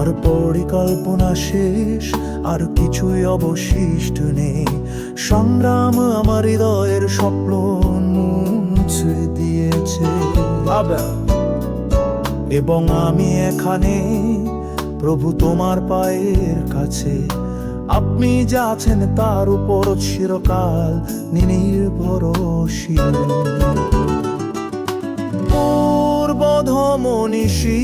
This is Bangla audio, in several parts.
আমার পরিকল্পনা শেষ, আর কিছুই অবশিষ্ট নেই। সংগ্রাম আমার হৃদয়ের স্বপ্ন মুছে দিয়েছে। এবং আমি এখানে প্রভু তোমার পায়ের কাছে। আপনি যা আছেন তার উপর চিরকাল নির্ভরশীল। পূর্বধমনীষী,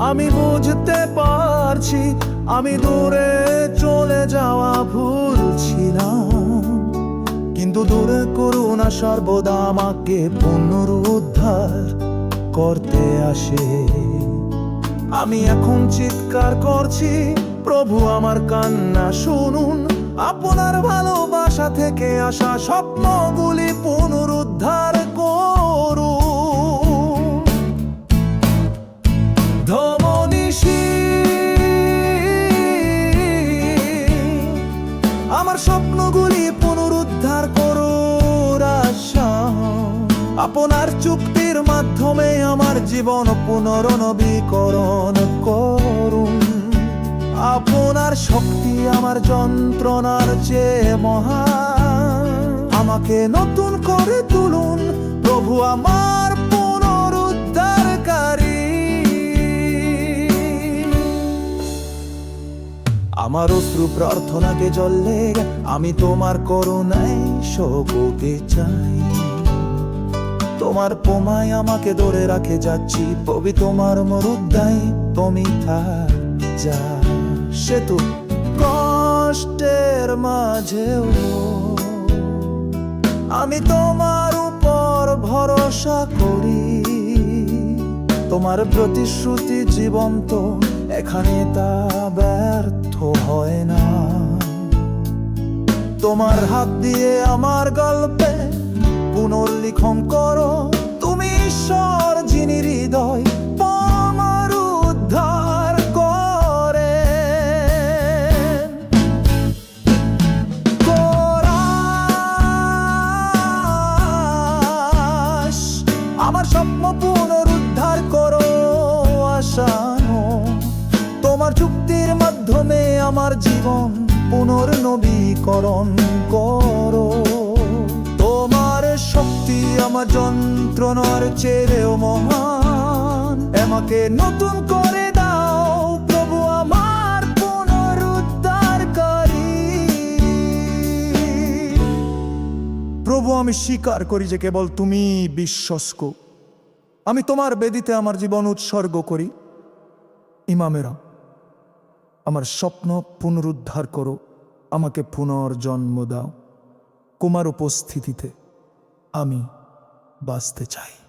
আমি বুঝতে পারছি আমি দূরে চলে যাওয়া ভুল ছিলাম, কিন্তু দূরে করুণা সর্বদা আমাকে পুনরুদ্ধার করতে আসে। আমি এখন চিৎকার করছি, প্রভু আমার কান্না শুনুন। আপনার ভালোবাসা থেকে আসা স্বপ্নগুলি পুনরুদ্ধার করুন। ধমনীষী, আমার স্বপ্নগুলি পুনরুদ্ধার করুন আশা। আপনার চুক্তির মাধ্যমে আমার জীবন পুনর্নবীকরণ করুন। আপনার শক্তি আমার যন্ত্রণার চেয়ে মহান। আমাকে নতুন করে তুলুন প্রভু, আমার পুনরুদ্ধারকারী। আমার অশ্রু প্রার্থনাকে জ্বললে আমি তোমার করুণায় শোককে চাই। তোমার পোমায় আমাকে ধরে রাখে যাচ্ছি, প্রভু তোমার মরুদ্যায় তুমি থাক যা। সে তো কষ্টের মাঝেও আমি তোমার উপর ভরসা করি। তোমার প্রতিশ্রুতি জীবন্ত, এখানে তা ব্যর্থ হয় না। তোমার হাত দিয়ে আমার গল্পে পুনর্লিখন করো। তুমি ঈশ্বর যিনি হৃদয় পুনরুদ্ধার করে। আমার স্বপ্ন পুনরুদ্ধার করো আশানো। তোমার চুক্তির মাধ্যমে আমার জীবন পুনর্নবীকরণ করো। তোমার শক্তি আমার যন্ত্রণার চেয়েও মহান। আমাকে নতুন করে দাও প্রভু, আমার পুনরুদ্ধারকারী। প্রভু, আমি স্বীকার করি যে কেবল তুমি বিশ্বস্ত। আমি তোমার বেদিতে আমার জীবন উৎসর্গ করি। ইমামেরা, আমার স্বপ্ন পুনরুদ্ধার করো, আমাকে পুনর্জন্ম দাও। তোমার উপস্থিতিতে আমি বাঁচতে চাই।